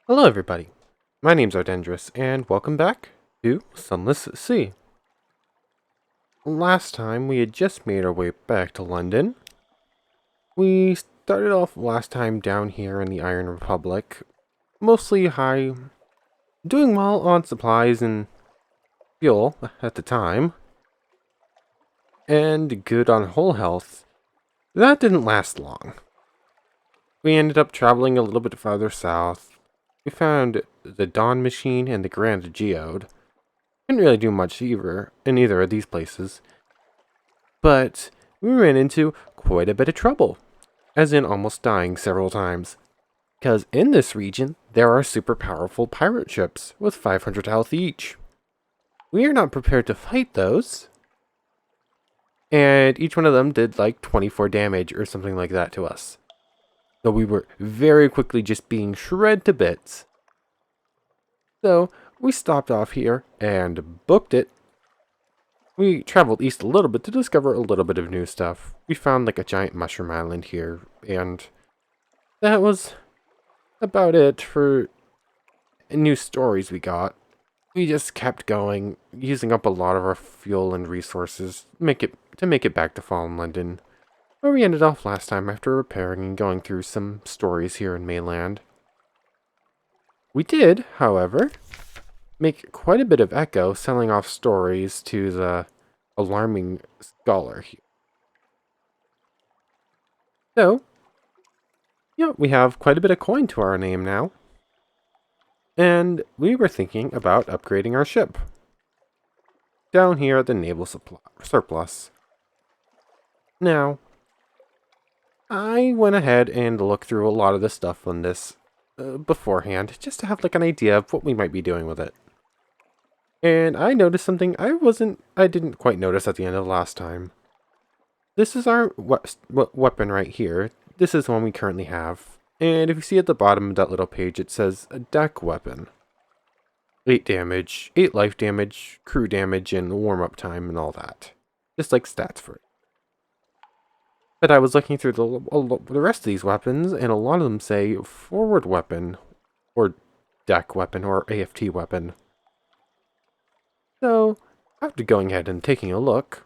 Hello everybody, my name's Ardendris, and welcome back to Sunless Sea. Last time we had just made our way back to London. We started off last time down here in the Iron Republic, mostly high, doing well on supplies and fuel at the time, and good on whole health. That didn't last long. We ended up traveling a little bit farther south. We found the Dawn Machine and the Grand Geode. Couldn't really do much either in either of these places. But we ran into quite a bit of trouble, as in almost dying several times. Because in this region, there are super powerful pirate ships with 500 health each. We are not prepared to fight those. And each one of them did like 24 damage or something like that to us. So we were very quickly just being shred to bits. So we stopped off here and booked it. We traveled east a little bit to discover a little bit of new stuff. We found like a giant mushroom island here, and that was about it for new stories we got. We just kept going, using up a lot of our fuel and resources to make it back to Fallen London, where we ended off last time after repairing and going through some stories here in mainland. We did, however, make quite a bit of echo selling off stories to the alarming scholar here. So, yeah, we have quite a bit of coin to our name now. And we were thinking about upgrading our ship. Down here at the naval surplus. Now, I went ahead and looked through a lot of the stuff on this beforehand, just to have like an idea of what we might be doing with it. And I noticed something I didn't quite notice at the end of last time. This is our weapon right here. This is the one we currently have. And if you see at the bottom of that little page, it says a deck weapon. 8 damage, 8 life damage, crew damage, and warm-up time and all that. Just like stats for it. But I was looking through the rest of these weapons, and a lot of them say forward weapon, or deck weapon, or AFT weapon. So, after going ahead and taking a look,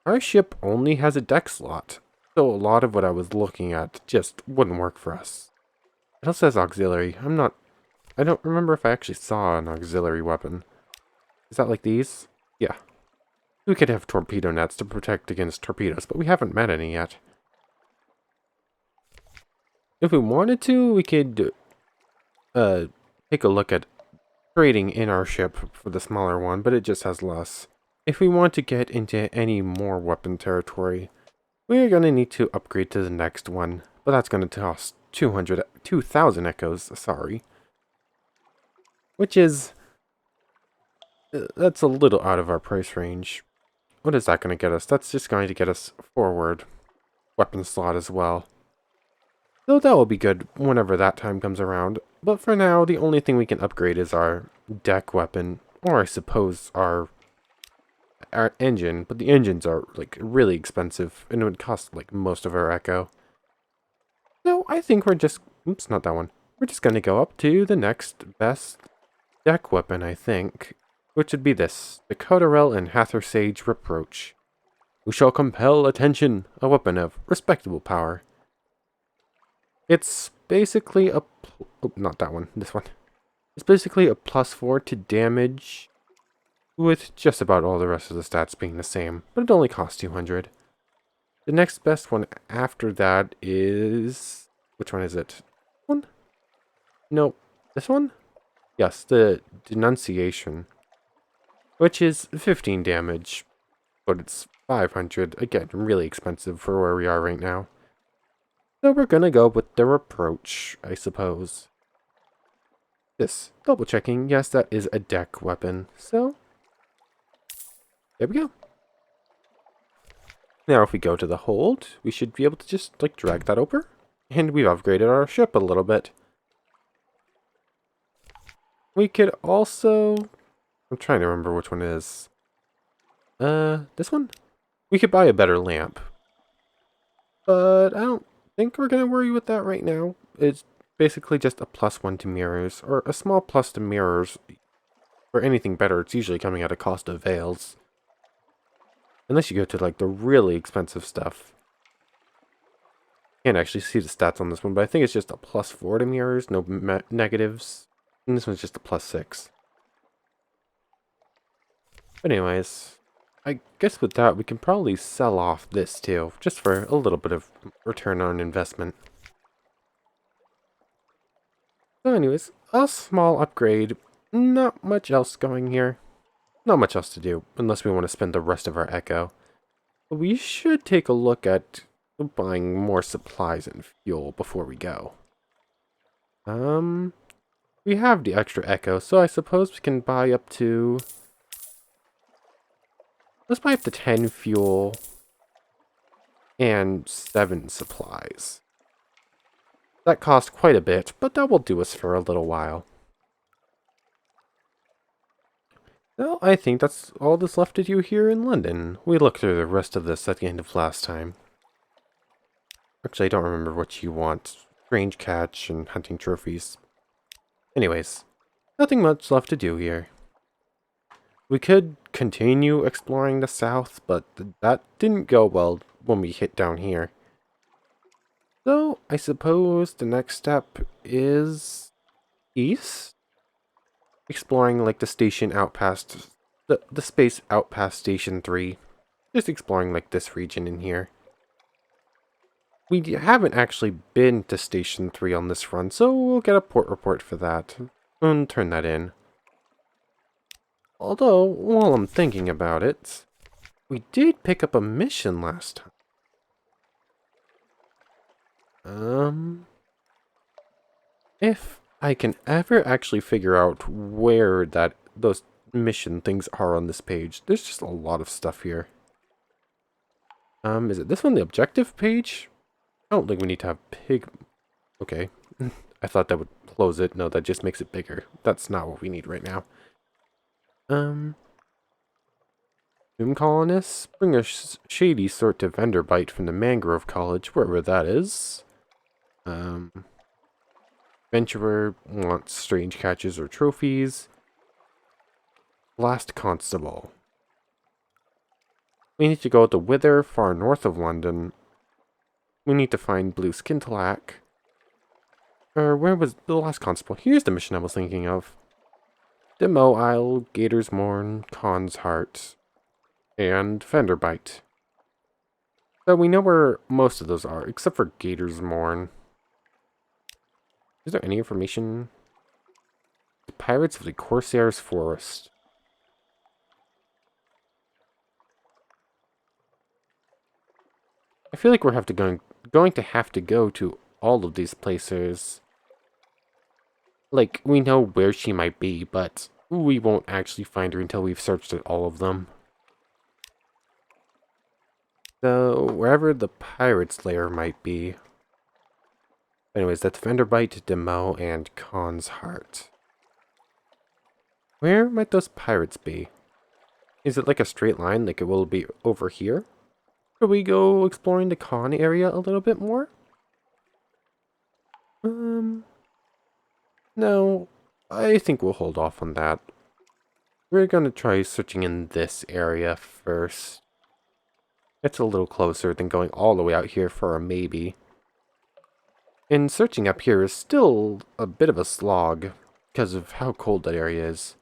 our ship only has a deck slot, so a lot of what I was looking at just wouldn't work for us. It also says auxiliary. I don't remember if I actually saw an auxiliary weapon. Is that like these? Yeah. We could have torpedo nets to protect against torpedoes, but we haven't met any yet. If we wanted to, we could take a look at trading in our ship for the smaller one, but it just has less. If we want to get into any more weapon territory, we are going to need to upgrade to the next one, but that's going to cost 2,000 echoes, sorry. Which is, that's a little out of our price range. What is that going to get us? That's just going to get us forward weapon slot as well. Though that will be good whenever that time comes around. But for now, the only thing we can upgrade is our deck weapon, or I suppose our engine. But the engines are like really expensive, and it would cost like most of our echo. So I think we're just, oops, not that one. We're just going to go up to the next best deck weapon, I think, which would be this, the Cotarel and Hather Sage Reproach. We shall compel attention, a weapon of respectable power. It's basically a, oh, not that one, this one. It's basically a +4 to damage, with just about all the rest of the stats being the same, but it only costs 200. The next best one after that is, which one is it? One? No, this one? Yes, the Denunciation, which is 15 damage, but it's 500. Again, really expensive for where we are right now. So we're gonna go with the Reproach, I suppose. This, double checking, yes, that is a deck weapon. So, there we go. Now if we go to the hold, we should be able to just like drag that over. And we've upgraded our ship a little bit. We could also, I'm trying to remember which one it is. This one? We could buy a better lamp. But I don't think we're gonna worry with that right now. It's basically just a +1 to mirrors, or a small plus to mirrors. For anything better, it's usually coming at a cost of veils. Unless you go to like the really expensive stuff. Can't actually see the stats on this one, but I think it's just a +4 to mirrors, no negatives. And this one's just a +6. But anyways, I guess with that, we can probably sell off this too, just for a little bit of return on investment. So anyways, a small upgrade. Not much else going here. Not much else to do, unless we want to spend the rest of our echo. But we should take a look at buying more supplies and fuel before we go. We have the extra echo, so I suppose we can buy up to... Let's buy up to 10 fuel and 7 supplies. That cost quite a bit, but that will do us for a little while. Well, I think that's all that's left to do here in London. We looked through the rest of this at the end of last time. Actually, I don't remember what you want. Strange catch and hunting trophies. Anyways, nothing much left to do here. We could continue exploring the south, but that didn't go well when we hit down here. So, I suppose the next step is east? Exploring like the station outpost, the space outpost station 3. Just exploring like this region in here. We haven't actually been to station 3 on this run, so we'll get a port report for that and turn that in. Although, while I'm thinking about it, we did pick up a mission last time. If I can ever actually figure out where those mission things are on this page, there's just a lot of stuff here. Is it this one, the objective page? I don't think we need to have pig... Okay. I thought that would close it. No, that just makes it bigger. That's not what we need right now. Doom colonists, bring a shady sort to vendor bite from the Mangrove College, wherever that is. Venturer wants strange catches or trophies. Last constable. We need to go to Wither, far north of London. We need to find Blue Skintalack. Or where was the last constable? Here's the mission I was thinking of. Demo Isle, Gator's Mourn, Khan's Heart, and Fenderbite. So we know where most of those are, except for Gator's Mourn. Is there any information? The Pirates of the Corsair's Forest. I feel like we're going to have to go to all of these places. Like, we know where she might be, but we won't actually find her until we've searched at all of them. So, wherever the pirate's lair might be. Anyways, that's Fenderbite, Demo, and Khan's Heart. Where might those pirates be? Is it like a straight line, like it will be over here? Could we go exploring the Khan area a little bit more? No, I think we'll hold off on that. We're gonna try searching in this area first. It's a little closer than going all the way out here for a maybe. And searching up here is still a bit of a slog because of how cold that area is.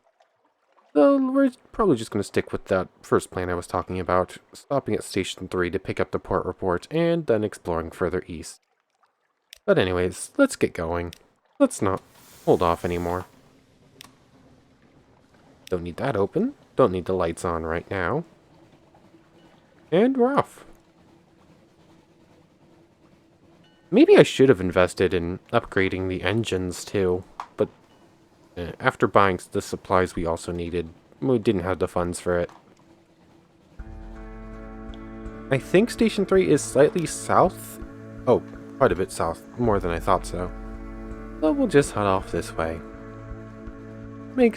So we're probably just going to stick with that first plan I was talking about, stopping at Station 3 to pick up the port report and then exploring further east. But anyways, let's get going. Let's not hold off anymore. Don't need that open. Don't need the lights on right now. And we're off. Maybe I should have invested in upgrading the engines too, but after buying the supplies we also needed, we didn't have the funds for it. I think Station 3 is slightly south. Oh, quite a bit south, more than I thought so. So we'll just head off this way. I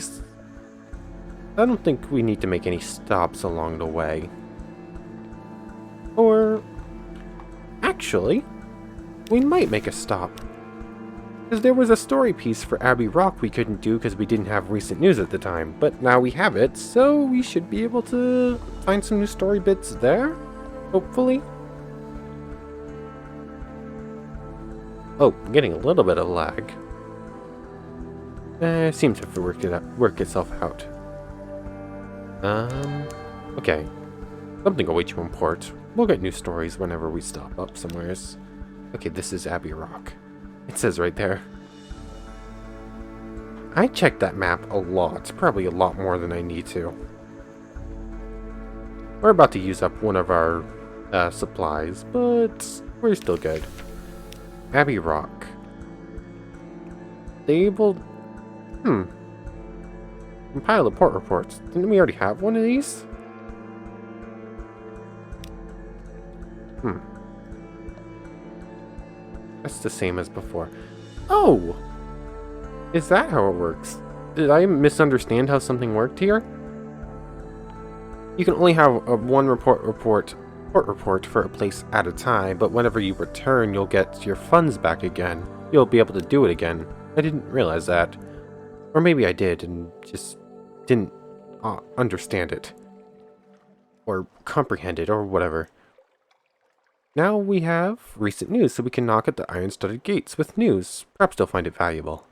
don't think we need to make any stops along the way. Or, actually, we might make a stop. Because there was a story piece for Abbey Rock we couldn't do because we didn't have recent news at the time, but now we have it, so we should be able to find some new story bits there, hopefully. Oh, I'm getting a little bit of lag. Seems to have work itself out. Okay. Something will wait you in port. We'll get new stories whenever we stop up somewheres. Okay, this is Abbey Rock. It says right there. I checked that map a lot, probably a lot more than I need to. We're about to use up one of our supplies, but we're still good. Abbey Rock. Stable. Compile port reports. Didn't we already have one of these? That's the same as before. Oh! Is that how it works? Did I misunderstand how something worked here? You can only have one port report for a place at a time, but whenever you return, you'll get your funds back again. You'll be able to do it again. I didn't realize that. Or maybe I did and just didn't understand it. Or comprehend it, or whatever. Now we have recent news, so we can knock at the iron-studded gates with news. Perhaps they'll find it valuable.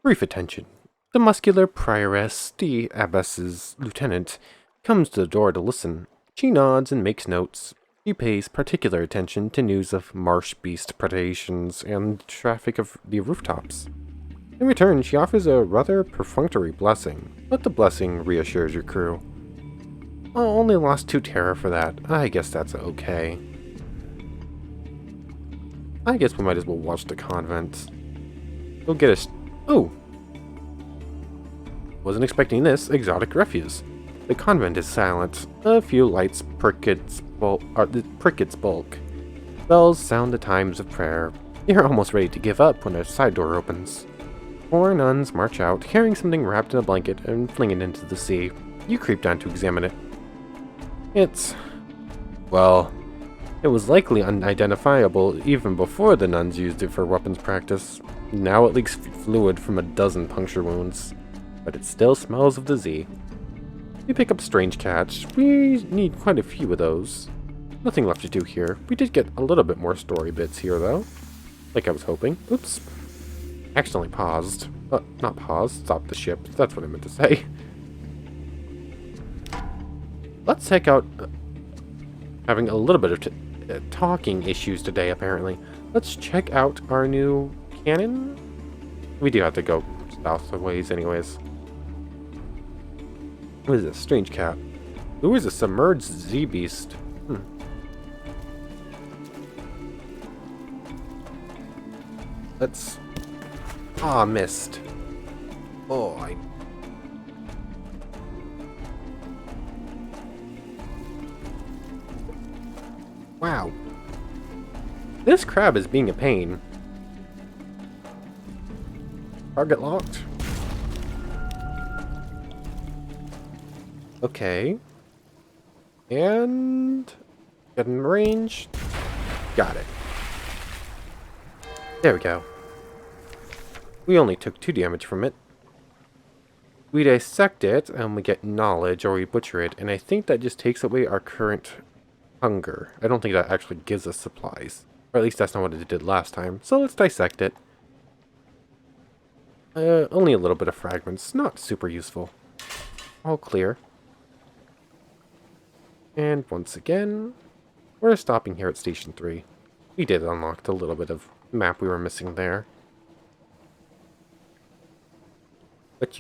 Brief attention. The muscular prioress, the abbess's lieutenant, comes to the door to listen. She nods and makes notes. She pays particular attention to news of marsh beast predations and traffic of the rooftops. In return, she offers a rather perfunctory blessing, but the blessing reassures your crew. I only lost 2 terror for that. I guess that's okay. I guess we might as well watch the convent. We'll get us. Oh! Wasn't expecting this. Exotic refuse. The convent is silent. A few lights prick its bulk. Bells sound the times of prayer. You're almost ready to give up when a side door opens. 4 nuns march out, carrying something wrapped in a blanket and fling it into the sea. You creep down to examine it. Well, it was likely unidentifiable even before the nuns used it for weapons practice. Now it leaks fluid from a dozen puncture wounds, but it still smells of the Z. You pick up strange catch. We need quite a few of those. Nothing left to do here. We did get a little bit more story bits here, though. Like I was hoping. Oops. Accidentally paused. Not paused. Stopped the ship. That's what I meant to say. Let's check out... having a little bit of talking issues today, apparently. Let's check out our new cannon. We do have to go south a ways anyways. What is this? Strange cat. Who is a submerged Z-beast? Let's... Ah, missed. Oh, Wow. This crab is being a pain. Target locked. Okay. And... get in range. Got it. There we go. We only took 2 damage from it. We dissect it, and we get knowledge, or we butcher it, and I think that just takes away our current hunger. I don't think that actually gives us supplies. Or at least that's not what it did last time. So let's dissect it. Only a little bit of fragments. Not super useful. All clear. And once again, we're stopping here at Station 3. We did unlock the little bit of map we were missing there. But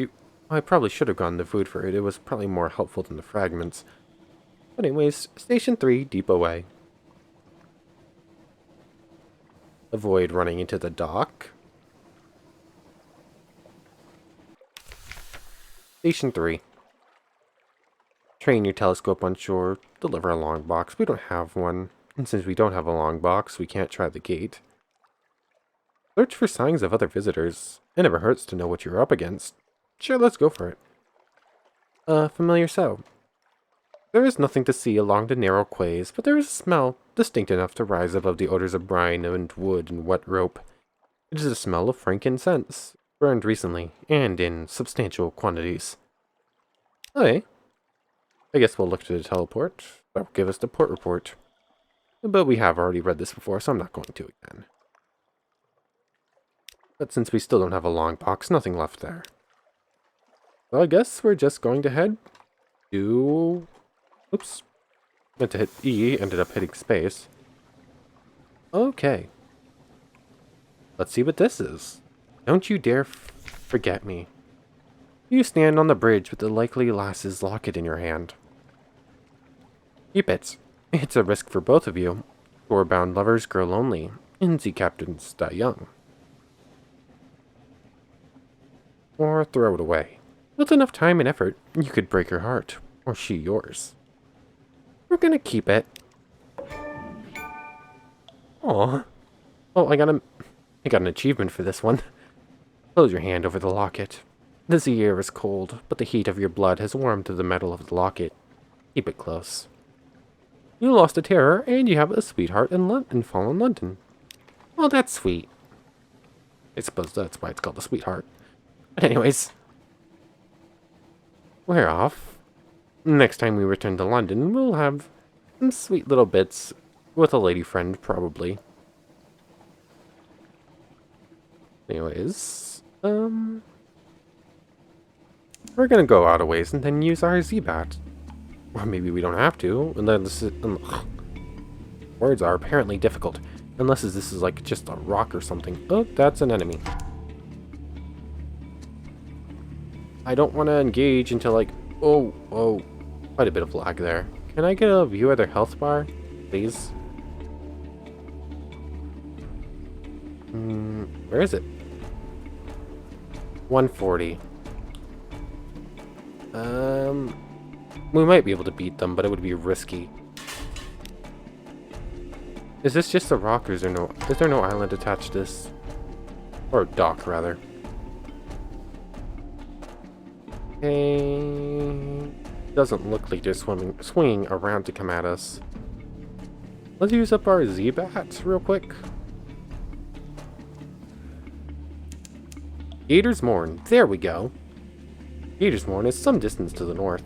I probably should have gone the food for it. It was probably more helpful than the fragments. But anyways, Station 3, deep away. Avoid running into the dock. Station 3. Train your telescope on shore. Deliver a long box. We don't have one. And since we don't have a long box, we can't try the gate. Search for signs of other visitors. It never hurts to know what you're up against. Sure, let's go for it. Familiar sound. There is nothing to see along the narrow quays, but there is a smell distinct enough to rise above the odors of brine and wood and wet rope. It is a smell of frankincense, burned recently, and in substantial quantities. Okay, I guess we'll look to the teleport. That will give us the port report. But we have already read this before, so I'm not going to again. But since we still don't have a long box, nothing left there. So I guess we're just going to head to... Oops. Meant to hit E, ended up hitting space. Okay. Let's see what this is. Don't you dare forget me. You stand on the bridge with the likely lass's locket in your hand. Keep it. It's a risk for both of you. Shore-bound lovers grow lonely, and sea captains die young. Or throw it away. With enough time and effort, you could break her heart, or she yours. We're gonna keep it. Aw. Oh, I got an achievement for this one. Close your hand over the locket. The sea air is cold, but the heat of your blood has warmed the metal of the locket. Keep it close. You lost a terror, and you have a sweetheart in fallen London. Well, that's sweet. I suppose that's why it's called a sweetheart. But anyways, we're off. Next time we return to London, we'll have some sweet little bits with a lady friend, probably. Anyways, we're gonna go out a ways and then use our Z-Bat. Or maybe we don't have to, unless words are apparently difficult. Unless this is like just a rock or something. Oh, that's an enemy. I don't want to engage until like... Oh, quite a bit of lag there. Can I get a view of their health bar, please? Where is it? 140. We might be able to beat them, but it would be risky. Is this just a rock, or is there no island attached to this? Or dock, rather. Okay. Doesn't look like they're swinging around to come at us. Let's use up our Z-Bats real quick. Gator's Morn. There we go. Gator's Morn is some distance to the north.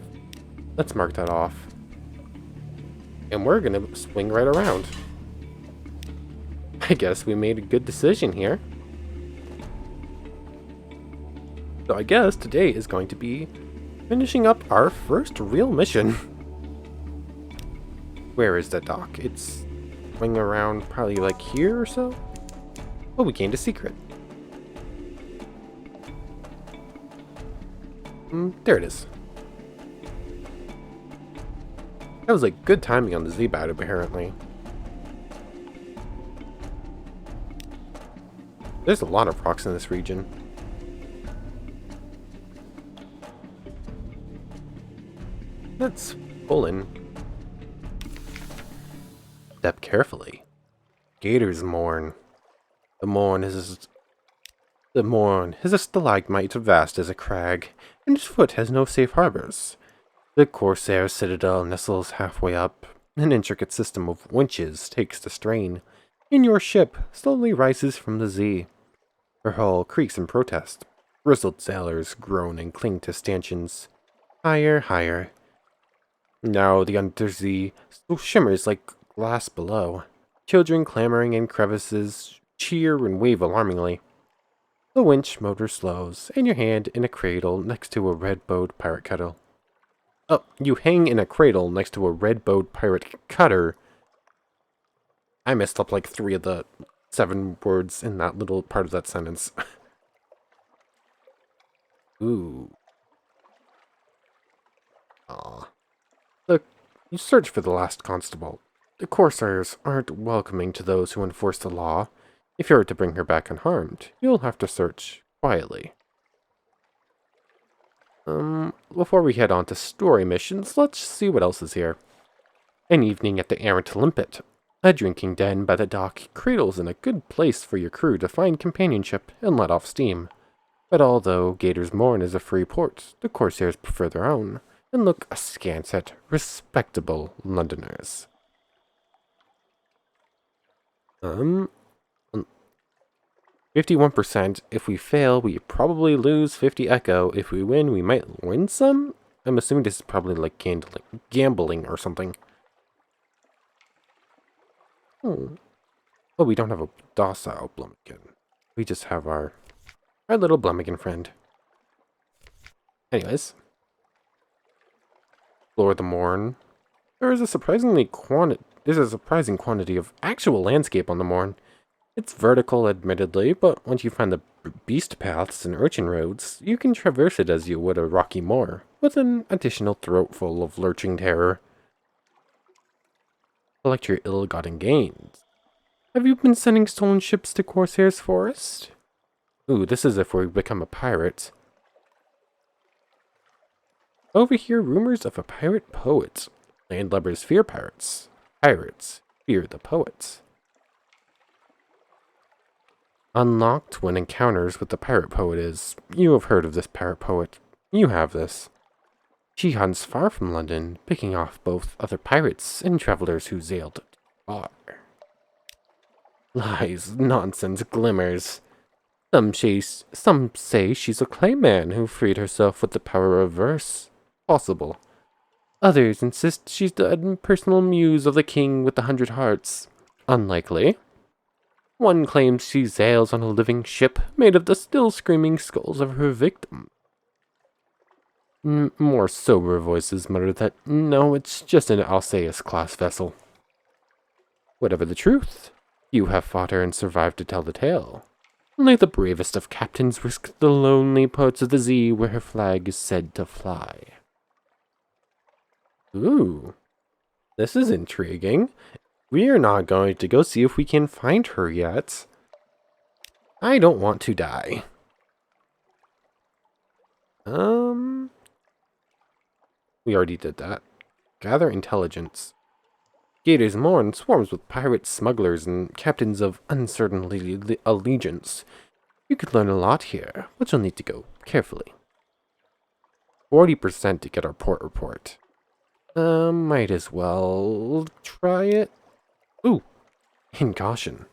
Let's mark that off. And we're gonna swing right around. I guess we made a good decision here. So I guess today is going to be finishing up our first real mission. Where is that dock? It's swinging around probably like here or so? Oh, we gained a secret. There it is. That was like good timing on the Z-Bat, apparently. There's a lot of rocks in this region. Let's pull in. Step carefully. Gator's Morn. The Morn is a stalagmite vast as a crag, and its foot has no safe harbors. The Corsair citadel nestles halfway up. An intricate system of winches takes the strain, and your ship slowly rises from the sea. Her hull creaks in protest. Grizzled sailors groan and cling to stanchions. Higher, higher. Now the Unterzee still shimmers like glass below. Children clamoring in crevices cheer and wave alarmingly. The winch motor slows, and your hand in a cradle next to a red-bowed pirate cutter. Oh, you hang in a cradle next to a red-bowed pirate cutter. I messed up like 3 of the 7 words in that little part of that sentence. Ooh. Aw. Look, you search for the last constable. The Corsairs aren't welcoming to those who enforce the law. If you're to bring her back unharmed, you'll have to search quietly. Before we head on to story missions, let's see what else is here. An evening at the Errant Limpet. A drinking den by the dock cradles in a good place for your crew to find companionship and let off steam. But although Gator's Morn is a free port, the Corsairs prefer their own, and look askance at respectable Londoners. 51%. If we fail, we probably lose 50 echo. If we win, we might win some? I'm assuming this is probably like gambling or something. Oh, we don't have a docile Blummigan. We just have our little Blummigan friend. Anyways. Explore the Morn. There's a surprising quantity of actual landscape on the Morn. It's vertical, admittedly, but once you find the beast paths and urchin roads, you can traverse it as you would a rocky moor, with an additional throatful of lurching terror. Collect your ill-gotten gains. Have you been sending stolen ships to Corsair's Forest? Ooh, this is if we become a pirate. Overhear rumors of a pirate poet. Landlubbers fear pirates. Pirates fear the poets. Unlocked when encounters with the pirate poet is. You have heard of this pirate poet. You have this. She hunts far from London, picking off both other pirates and travelers who sailed far. Lies, nonsense, glimmers. Some say she's a clayman who freed herself with the power of verse. Possible. Others insist she's the personal muse of the king with the 100 hearts. Unlikely. One claims she sails on a living ship made of the still screaming skulls of her victim. More sober voices mutter that, no, it's just an Alcaeus-class vessel. Whatever the truth, you have fought her and survived to tell the tale. Only the bravest of captains risk the lonely parts of the sea where her flag is said to fly. Ooh, this is intriguing. We are not going to go see if we can find her yet. I don't want to die. We already did that. Gather intelligence. Gator's Morn swarms with pirates, smugglers, and captains of uncertain allegiance. You could learn a lot here, but you'll need to go carefully. 40% to get our port report. Might as well try it. Ooh, in caution.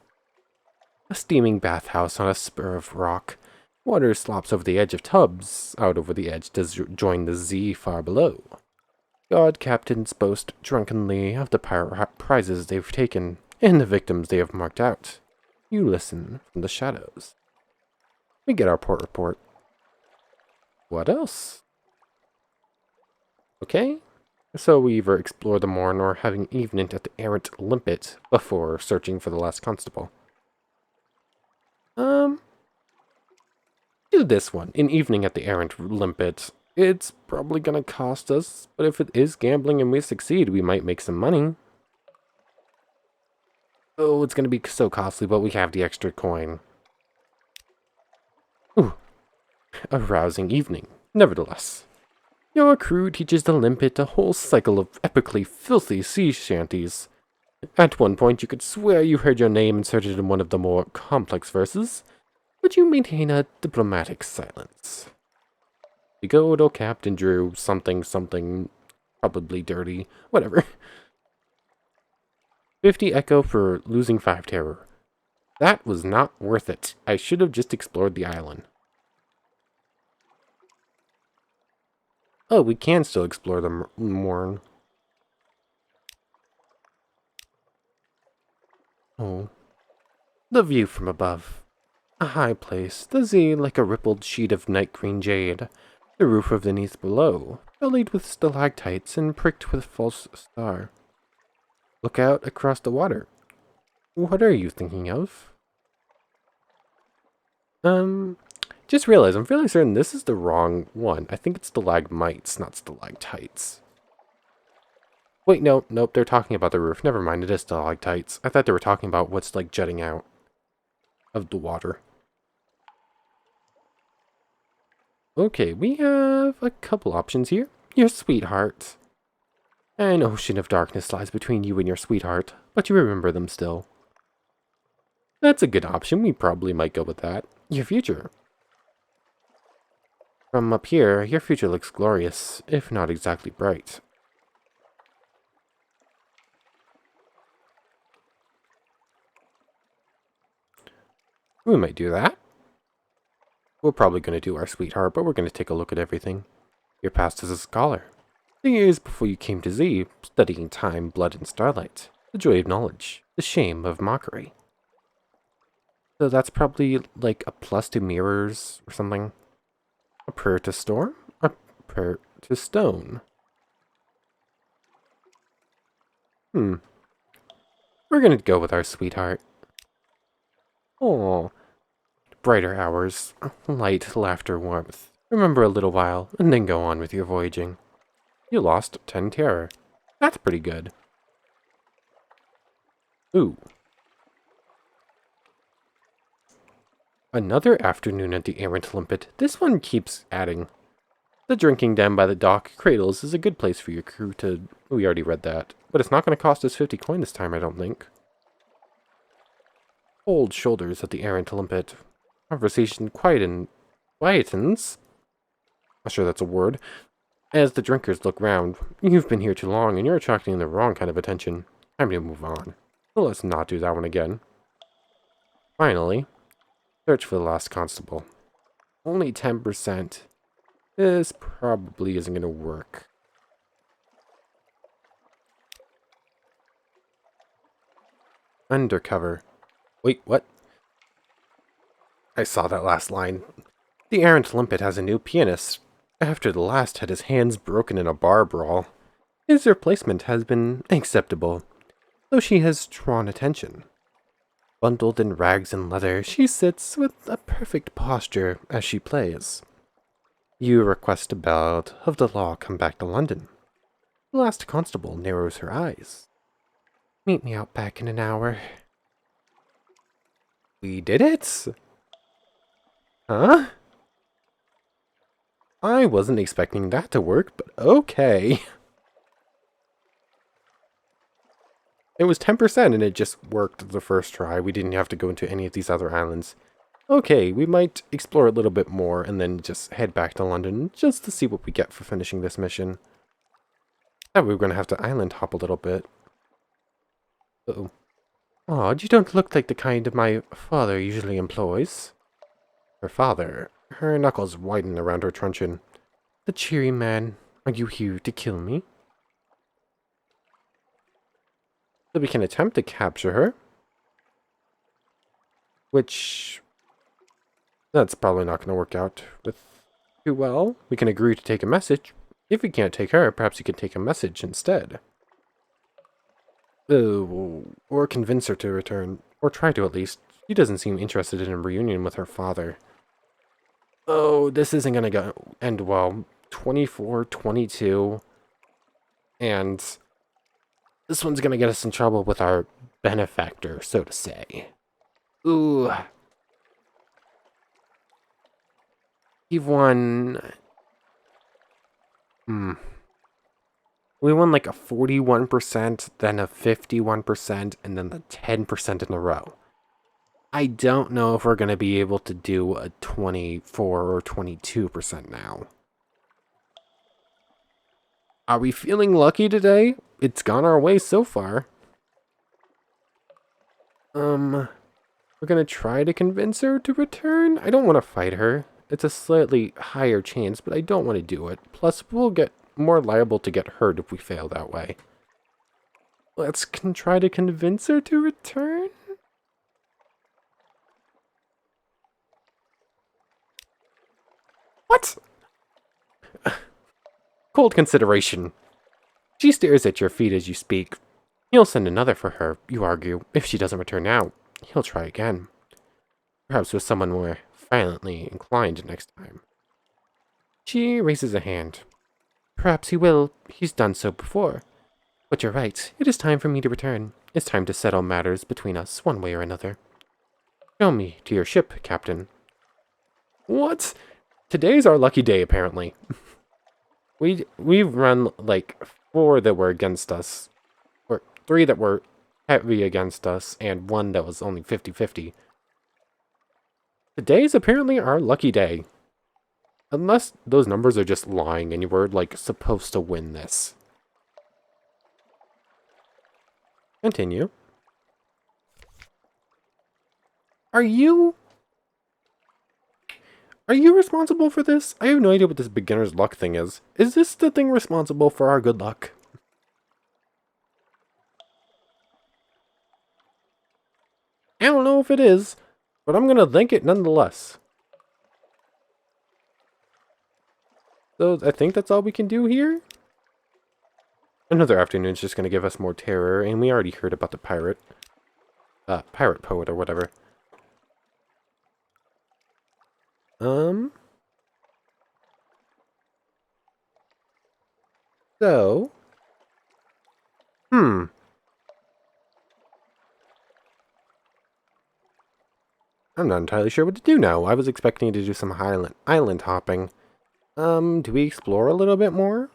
A steaming bathhouse on a spur of rock. Water slops over the edge of tubs, out over the edge to join the sea far below. God captains boast drunkenly of the pirate prizes they've taken, and the victims they have marked out. You listen from the shadows. We get our port report. What else? Okay, so we either explore the Morn or have an evening at the errant limpet before searching for the last constable. Do this one, an evening at the errant limpet. It's probably gonna cost us, but if it is gambling and we succeed, we might make some money. Oh, it's gonna be so costly, but we have the extra coin. Ooh, a rousing evening, nevertheless. Your crew teaches the limpet a whole cycle of epically filthy sea shanties. At one point, you could swear you heard your name inserted in one of the more complex verses, but you maintain a diplomatic silence. The good old Captain Drew, something, probably dirty, whatever. 50 echo for losing 5 terror. That was not worth it. I should have just explored the island. Oh, we can still explore the Morn. Oh. The view from above. A high place, the sea like a rippled sheet of night green jade. The roof of the neath below, bellied with stalactites and pricked with false star. Look out across the water. What are you thinking of? Just realized, I'm fairly certain this is the wrong one. I think it's stalagmites, not stalactites. Wait, nope, they're talking about the roof. Never mind, it is stalactites. I thought they were talking about what's, like, jutting out of the water. Okay, we have a couple options here. Your sweetheart. An ocean of darkness lies between you and your sweetheart, but you remember them still. That's a good option. We probably might go with that. Your future. From up here, your future looks glorious, if not exactly bright. We might do that. We're probably going to do our sweetheart, but we're going to take a look at everything. Your past as a scholar. The years before you came to Z, studying time, blood, and starlight. The joy of knowledge. The shame of mockery. So that's probably like a plus to mirrors or something. A prayer to storm? A prayer to stone. We're gonna go with our sweetheart. Oh, brighter hours. Light, laughter, warmth. Remember a little while, and then go on with your voyaging. You lost 10 terror. That's pretty good. Ooh. Another afternoon at the errant limpet. This one keeps adding. The drinking den by the dock cradles is a good place for your crew to... We already read that. But it's not going to cost us 50 coin this time, I don't think. Cold shoulders at the errant limpet. Conversation quietens. Not sure that's a word. As the drinkers look round. You've been here too long, and you're attracting the wrong kind of attention. Time to move on. So let's not do that one again. Finally, search for the last constable. Only 10%. This probably isn't going to work. Undercover. Wait, what? I saw that last line. The errant limpet has a new pianist. After the last had his hands broken in a bar brawl. His replacement has been acceptable, though she has drawn attention. Bundled in rags and leather, she sits with a perfect posture as she plays. You request a bout of the law come back to London. The last constable narrows her eyes. Meet me out back in an hour. We did it? Huh? I wasn't expecting that to work, but okay. It was 10% and it just worked the first try. We didn't have to go into any of these other islands. Okay, we might explore a little bit more and then just head back to London just to see what we get for finishing this mission. I thought we were going to have to island hop a little bit. Uh-oh. Aw, you don't look like the kind my father usually employs. Her father. Her knuckles widen around her truncheon. The cheery man. Are you here to kill me? So we can attempt to capture her. Which... that's probably not going to work out with too well. We can agree to take a message. If we can't take her, perhaps you can take a message instead. Or convince her to return. Or try to, at least. She doesn't seem interested in a reunion with her father. Oh, this isn't going to end well. 24, 22. And this one's going to get us in trouble with our benefactor, so to say. Ooh. We've won... We won like a 41%, then a 51%, and then the 10% in a row. I don't know if we're going to be able to do a 24 or 22% now. Are we feeling lucky today? It's gone our way so far. We're going to try to convince her to return. I don't want to fight her. It's a slightly higher chance, but I don't want to do it. Plus, we'll get more liable to get hurt if we fail that way. Let's try to convince her to return. What? Cold consideration. She stares at your feet as you speak. He'll send another for her, you argue. If she doesn't return now, he'll try again. Perhaps with someone more violently inclined next time. She raises a hand. Perhaps he will. He's done so before. But you're right. It is time for me to return. It's time to settle matters between us one way or another. Show me to your ship, Captain. What? Today's our lucky day, apparently. We've run like 4 that were against us. Or 3 that were heavy against us, and 1 that was only 50-50. Today's apparently our lucky day. Unless those numbers are just lying and you were, like, supposed to win this. Continue. Are you Are you responsible for this? I have no idea what this beginner's luck thing is. Is this the thing responsible for our good luck? I don't know if it is, but I'm gonna thank it nonetheless. So I think that's all we can do here? Another afternoon's just gonna give us more terror, and we already heard about the pirate poet or whatever. So, I'm not entirely sure what to do now. I was expecting to do some island hopping. Do we explore a little bit more?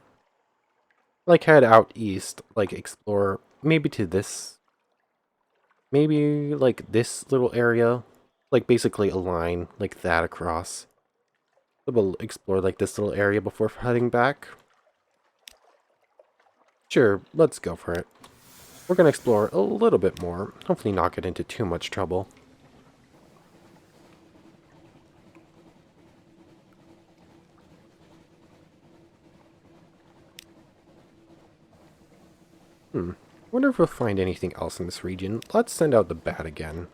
Like head out east, like explore maybe to this, maybe like this little area, like basically a line like that across. So we'll explore like this little area before heading back. Sure, let's go for it. We're gonna explore a little bit more, hopefully not get into too much trouble. Wonder if we'll find anything else in this region. Let's send out the bat again.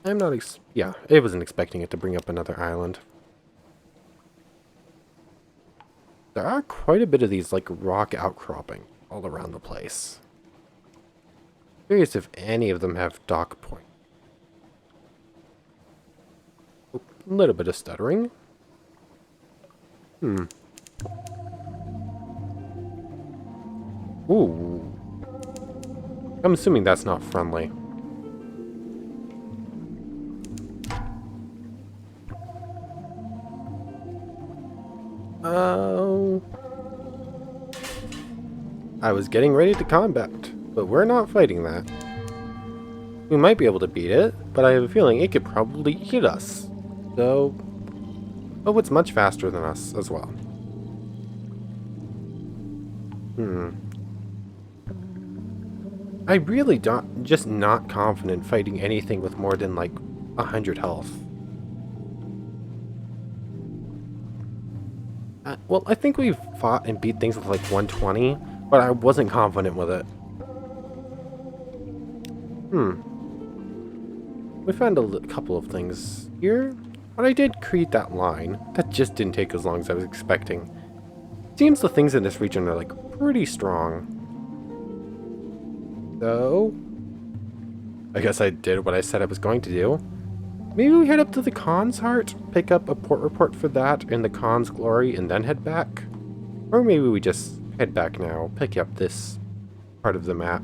I'm not yeah, I wasn't expecting it to bring up another island. There are quite a bit of these, like, rock outcropping all around the place. Curious if any of them have dock point. A little bit of stuttering. Ooh. I'm assuming that's not friendly. Oh. I was getting ready to combat, but we're not fighting that. We might be able to beat it, but I have a feeling it could probably eat us. So... oh, it's much faster than us as well. I really just not confident fighting anything with more than like 100 health. Well, I think we've fought and beat things with like 120, but I wasn't confident with it. We found a couple of things here, but I did create that line. That just didn't take as long as I was expecting. Seems the things in this region are like pretty strong. So, I guess I did what I said I was going to do. Maybe we head up to the Khan's Heart, pick up a port report for that in the Khan's Glory, and then head back? Or maybe we just head back now, pick up this part of the map.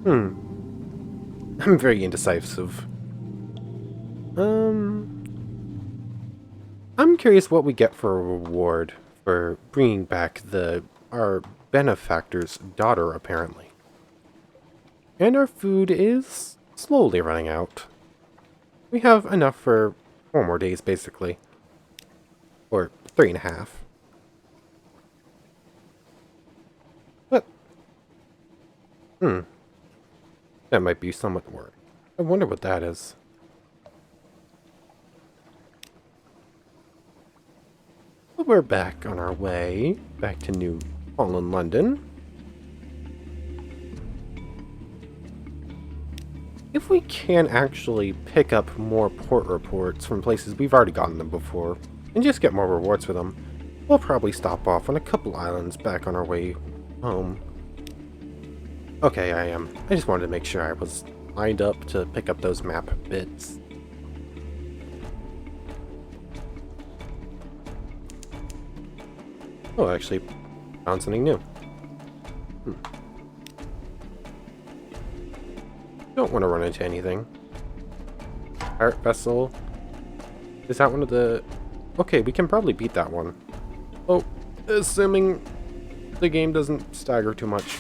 I'm very indecisive. I'm curious what we get for a reward for bringing back our benefactor's daughter, apparently. And our food is slowly running out. We have enough for 4 more days, basically. Or 3.5. But, that might be somewhat worried. I wonder what that is. But we're back on our way, back to New Holland, London. If we can actually pick up more port reports from places we've already gotten them before, and just get more rewards for them, we'll probably stop off on a couple islands back on our way home. Okay, I just wanted to make sure I was lined up to pick up those map bits. Oh, actually, found something new. Don't want to run into anything. Pirate vessel. Is that one of the... okay, we can probably beat that one. Oh, assuming the game doesn't stagger too much.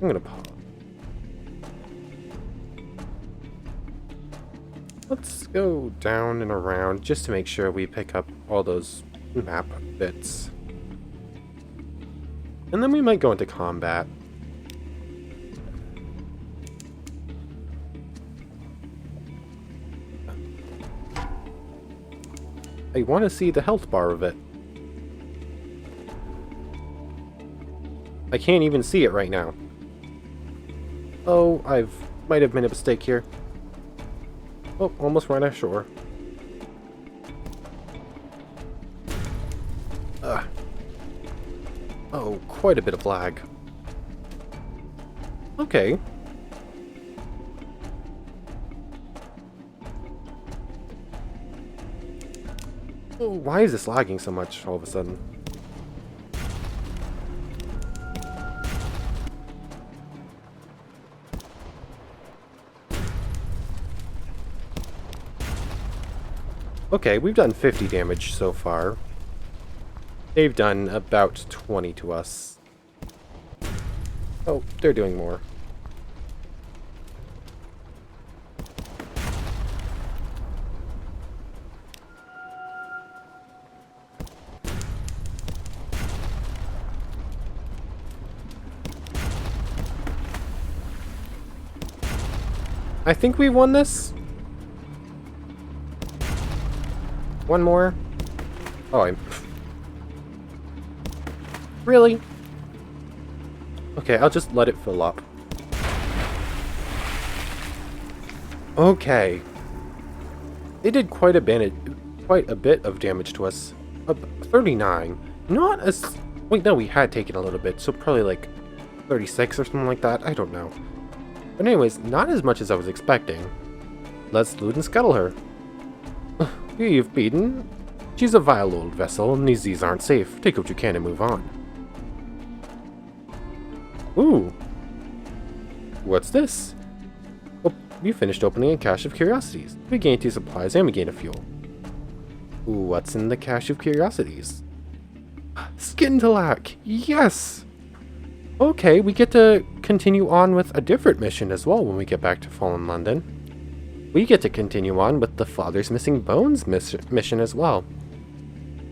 I'm gonna pause. Let's go down and around just to make sure we pick up all those map bits. And then we might go into combat. I want to see the health bar of it. I can't even see it right now. Oh, might have made a mistake here. Oh, almost right ashore. Oh, quite a bit of lag. Okay. Oh, why is this lagging so much all of a sudden? Okay, we've done 50 damage so far. They've done about 20 to us. Oh, they're doing more. I think we won this. One more. Oh, I'm... Really? Okay, I'll just let it fill up. Okay. They did quite a bit of damage to us. 39. Not as... Wait, no, we had taken a little bit, so probably like 36 or something like that. I don't know. But anyways, not as much as I was expecting. Let's loot and scuttle her. You've beaten. She's a vile old vessel, and these seas aren't safe. Take what you can and move on. Ooh. What's this? Oh, you finished opening a cache of curiosities. We gain 2 supplies and we gain a fuel. Ooh, what's in the cache of curiosities? Skintalak! Yes! Okay, we get to continue on with a different mission as well when we get back to Fallen London. We get to continue on with the Father's Missing Bones mission as well.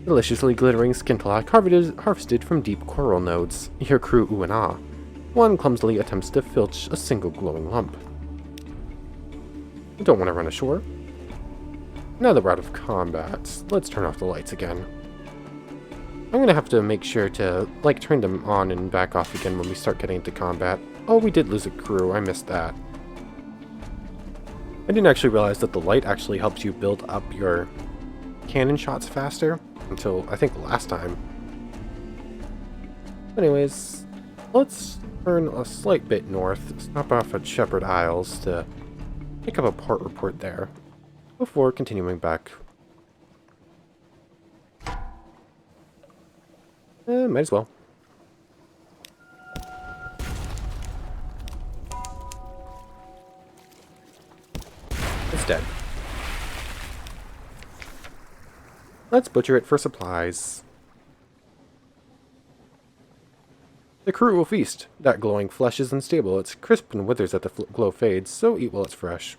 Deliciously glittering skintalak harvested from deep coral nodes. Your crew ooh and ah. One clumsily attempts to filch a single glowing lump. I don't want to run ashore. Now that we're out of combat, let's turn off the lights again. I'm gonna have to make sure to, like, turn them on and back off again when we start getting into combat. Oh, we did lose a crew. I missed that. I didn't actually realize that the light actually helps you build up your cannon shots faster until, I think, last time. Anyways, let's turn a slight bit north, stop off at Shepherd Isles to pick up a port report there before continuing back. Might as well. It's dead. Let's butcher it for supplies. The crew will feast. That glowing flesh is unstable. It's crisp and withers as the glow fades, so eat while it's fresh.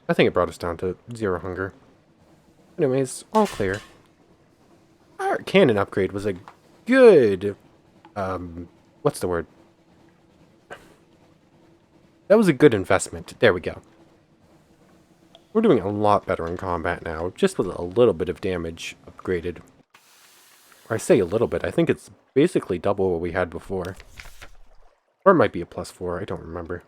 I think it brought us down to 0 hunger. Anyways, all clear. Our cannon upgrade was a good... what's the word? That was a good investment. There we go. We're doing a lot better in combat now, just with a little bit of damage upgraded. Or I say a little bit, I think it's basically double what we had before. Or it might be a +4, I don't remember.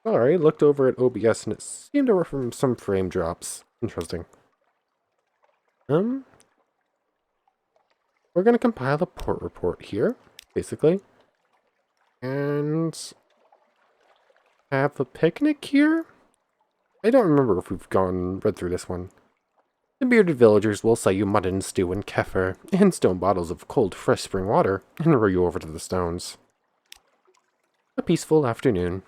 Alright, looked over at OBS and it seemed to work from some frame drops. Interesting. We're gonna compile a port report here, basically. And have a picnic here? I don't remember if we've read through this one. The bearded villagers will sell you mutton stew and kefir, and stone bottles of cold, fresh spring water, and row you over to the stones. A peaceful afternoon.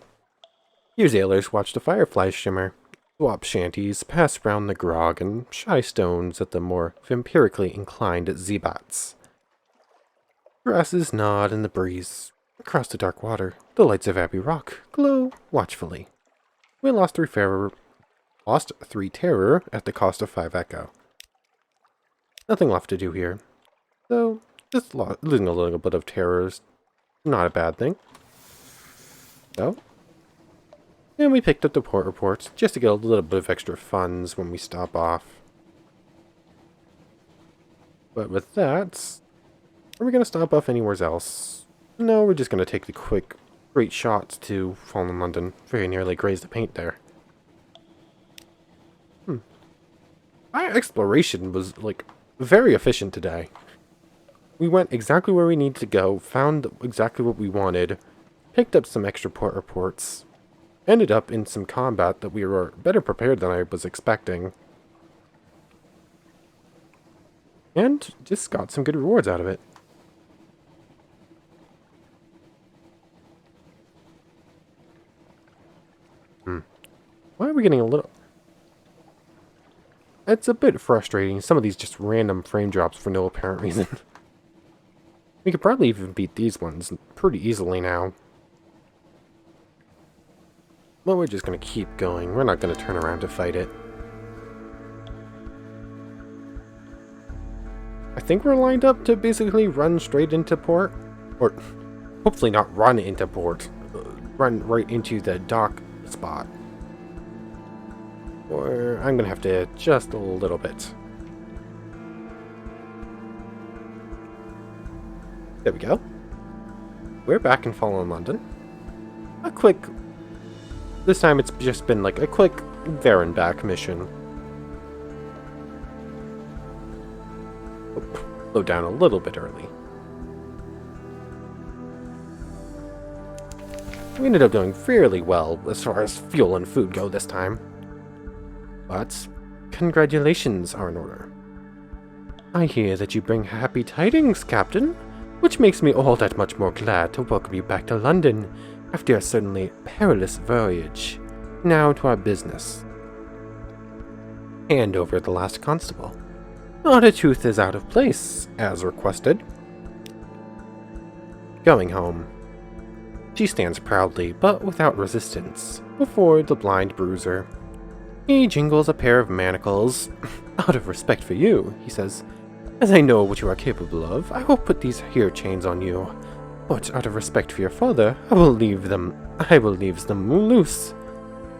You sailors watch the fireflies shimmer, swap shanties, pass round the grog, and shy stones at the more vampirically inclined Zebats. Grasses nod in the breeze. Across the dark water, the lights of Abbey Rock glow watchfully. We lost 3 terror at the cost of 5 echo. Nothing left to do here. So, just losing a little bit of terror is not a bad thing. So, And we picked up the port reports just to get a little bit of extra funds when we stop off. But with that, are we going to stop off anywhere else? No, we're just going to take the quick, great shots to Fallen London. Very nearly grazed the paint there. Our exploration was, like, very efficient today. We went exactly where we needed to go, found exactly what we wanted, picked up some extra port reports, ended up in some combat that we were better prepared than I was expecting, and just got some good rewards out of it. Why are we getting a little... It's a bit frustrating, some of these just random frame drops for no apparent reason. We could probably even beat these ones pretty easily now. But we're just going to keep going. We're not going to turn around to fight it. I think we're lined up to basically run straight into port. Or, hopefully not run into port. Run right into the dock spot. Or I'm going to have to adjust a little bit. There we go. We're back in Fallen London. A quick... This time it's just been like a quick there and back mission. Slow down a little bit early. We ended up doing fairly well as far as fuel and food go this time. But congratulations are in order. I hear that you bring happy tidings, Captain, which makes me all that much more glad to welcome you back to London after a certainly perilous voyage. Now to our business. Hand over the last constable. Not a tooth is out of place, as requested. Going home. She stands proudly, but without resistance, before the blind bruiser. He jingles a pair of manacles. Out of respect for you, he says, as I know what you are capable of, I will put these here chains on you. But out of respect for your father, I will leave them loose.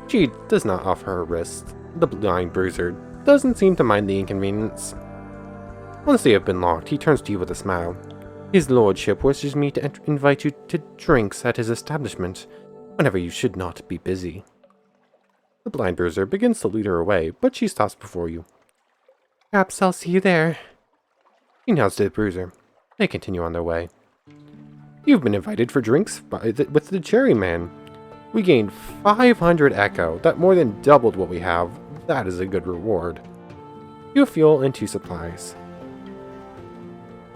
She does not offer her wrist. The blind bruiser doesn't seem to mind the inconvenience. Once they have been locked, he turns to you with a smile. His lordship wishes me to invite you to drinks at his establishment, whenever you should not be busy. The blind bruiser begins to lead her away, but she stops before you. Perhaps I'll see you there. He nods to the bruiser. They continue on their way. You've been invited for drinks with the Cherry Man. We gained 500 echo. That more than doubled what we have. That is a good reward. You have fuel and 2 supplies.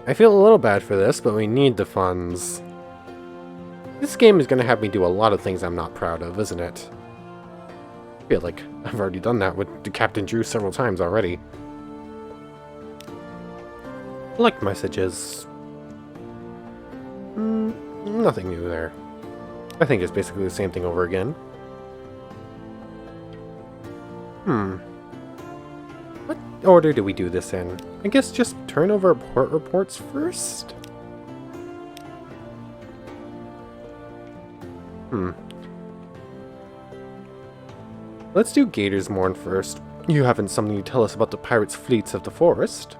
I feel a little bad for this, but we need the funds. This game is going to have me do a lot of things I'm not proud of, isn't it? I feel like I've already done that with Captain Drew several times already. Select messages. Nothing new there. I think it's basically the same thing over again. What order do we do this in? I guess just turn over port reports first? Let's do Gator's Mourn first. You haven't something to tell us about the pirates' fleets of the forest.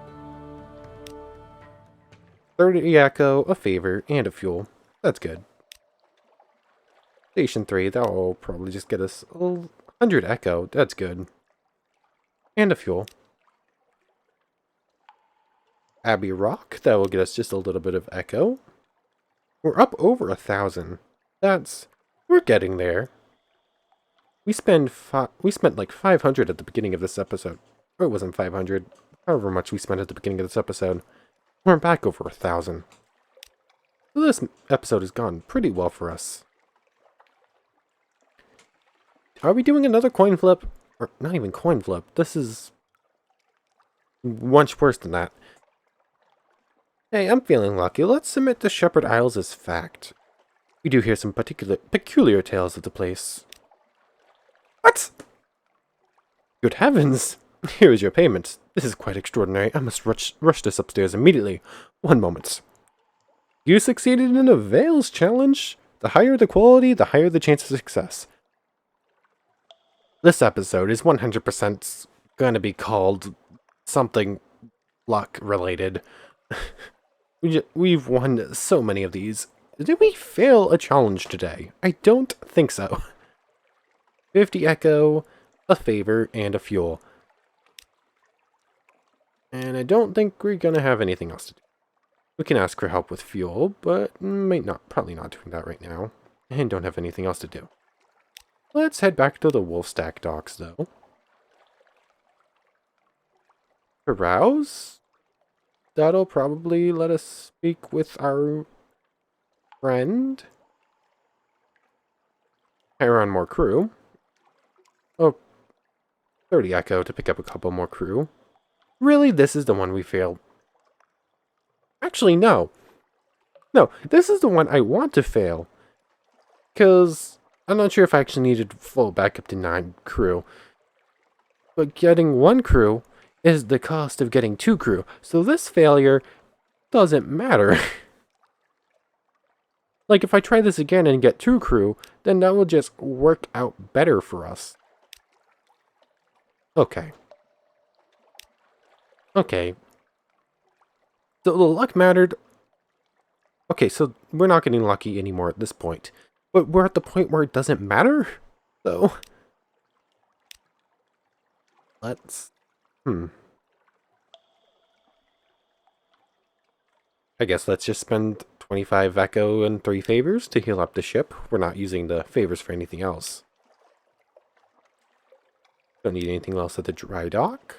30 echo, a favor, and a fuel. That's good. Station 3, that will probably just get us 100 echo. That's good. And a fuel. Abbey Rock, that will get us just a little bit of echo. We're up over 1,000. We're getting there. We spent like 500 at the beginning of this episode. Or it wasn't 500. However much we spent at the beginning of this episode. We're back over 1,000. So this episode has gone pretty well for us. Are we doing another coin flip? Or not even coin flip. This is much worse than that. Hey, I'm feeling lucky. Let's submit the Shepherd Isles as fact. We do hear some peculiar tales of the place. What? Good heavens! Here is your payment. This is quite extraordinary. I must rush this upstairs immediately. One moment. You succeeded in a Veils challenge. The higher the quality, the higher the chance of success. This episode is 100% going to be called something luck related. We've won so many of these. Did we fail a challenge today? I don't think so. 50 echo, a favor, and a fuel. And I don't think we're going to have anything else to do. We can ask for help with fuel, but probably not doing that right now. And don't have anything else to do. Let's head back to the Wolf Stack docks, though. Carouse? That'll probably let us speak with our friend. Hire on more crew. Oh, 30 echo to pick up a couple more crew. Really, this is the one we failed. Actually, no. No, this is the one I want to fail. Because I'm not sure if I actually needed full backup to 9 crew. But getting 1 crew is the cost of getting 2 crew. So this failure doesn't matter. Like, if I try this again and get 2 crew, then that will just work out better for us. Okay. Okay. So the luck mattered. Okay, so we're not getting lucky anymore at this point. But we're at the point where it doesn't matter? So... let's... I guess let's just spend 25 echo and 3 favors to heal up the ship. We're not using the favors for anything else. Don't need anything else at the dry dock.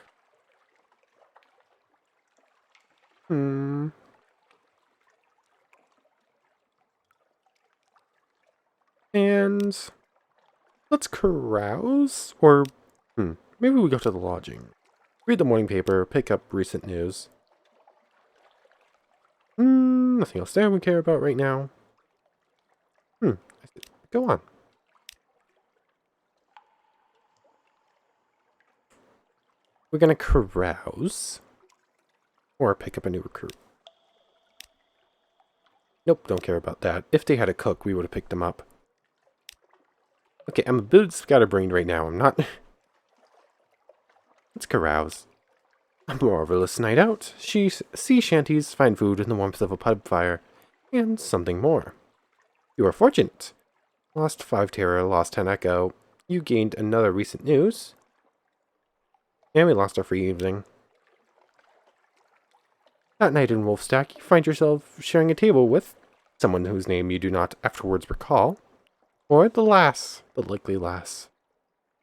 And let's carouse, or maybe we go to the lodging. Read the morning paper, pick up recent news. Nothing else there we care about right now. Go on. We're gonna carouse, or pick up a new recruit. Nope, don't care about that. If they had a cook, we would have picked them up. Okay, I'm a bit scatterbrained right now. I'm not... Let's carouse. A marvelous night out. Sea shanties, fine food in the warmth of a pub fire, and something more. You are fortunate. Lost 5 terror, lost 10 echo. You gained another recent news. And we lost our free evening. That night in Wolfstack, you find yourself sharing a table with someone whose name you do not afterwards recall. Or the likely lass.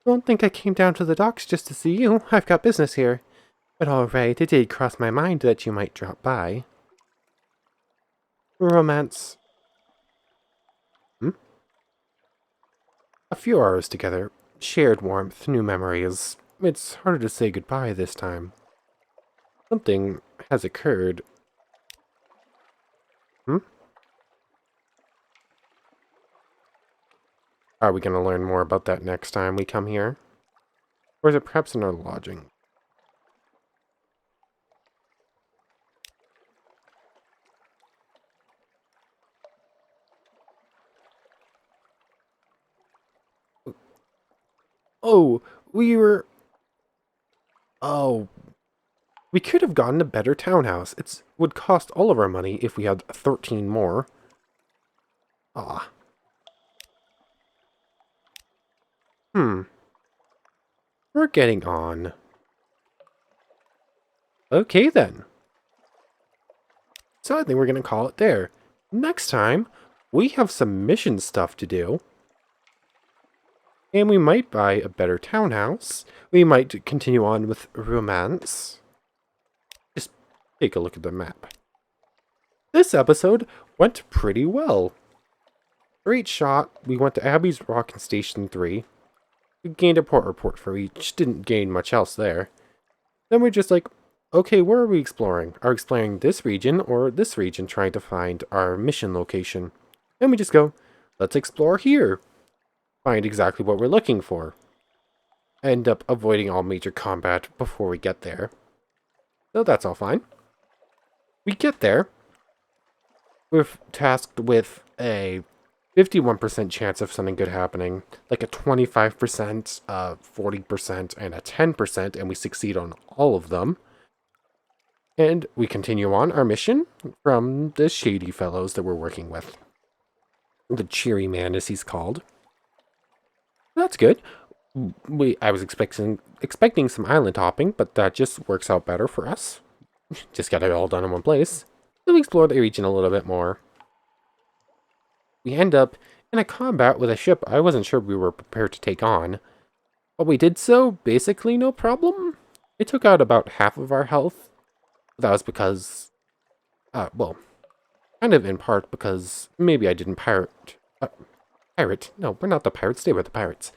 Don't think I came down to the docks just to see you. I've got business here. But alright, it did cross my mind that you might drop by. Romance. A few hours together. Shared warmth, new memories. It's harder to say goodbye this time. Something has occurred. Are we going to learn more about that next time we come here? Or is it perhaps in our lodging? Oh, Oh, we could have gotten a better townhouse. It would cost all of our money if we had 13 more. Ah. We're getting on. Okay, then. So I think we're going to call it there. Next time, we have some mission stuff to do. And we might buy a better townhouse. We might continue on with romance. Just take a look at the map. This episode went pretty well. Great shot. We went to Abby's Rock in Station 3. We gained a port report for each. Didn't gain much else there. Then we're just like, okay, where are we exploring? Are we exploring this region or this region, trying to find our mission location? And we just go, let's explore here. Find exactly what we're looking for. End up avoiding all major combat before we get there. So that's all fine. We get there. We're tasked with a 51% chance of something good happening, like a 25%, 40%, and a 10%, and we succeed on all of them. And we continue on our mission from the shady fellows that we're working with. The cheery man, as he's called. That's good. I was expecting some island hopping, but that just works out better for us. Just got it all done in one place. Then we explore the region a little bit more. We end up in a combat with a ship I wasn't sure we were prepared to take on. But we did so, basically no problem. It took out about half of our health. That was because, well, kind of in part because maybe I didn't pirate. Pirate? No, we're not the pirates. They were the pirates.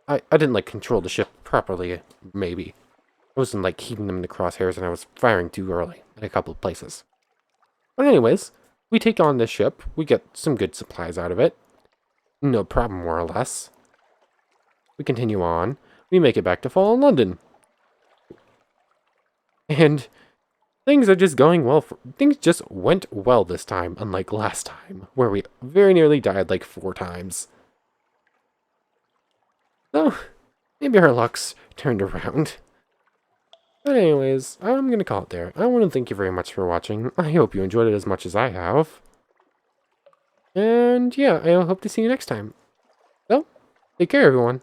I didn't, like, control the ship properly, maybe. I wasn't, like, keeping them in the crosshairs, and I was firing too early in a couple of places. But anyways, we take on this ship. We get some good supplies out of it. No problem, more or less. We continue on. We make it back to Fallen London. And things are just going well. Things just went well this time, unlike last time, where we very nearly died like 4 times. So, maybe our luck's turned around. But anyways, I'm going to call it there. I want to thank you very much for watching. I hope you enjoyed it as much as I have. And yeah, I hope to see you next time. So, take care, everyone.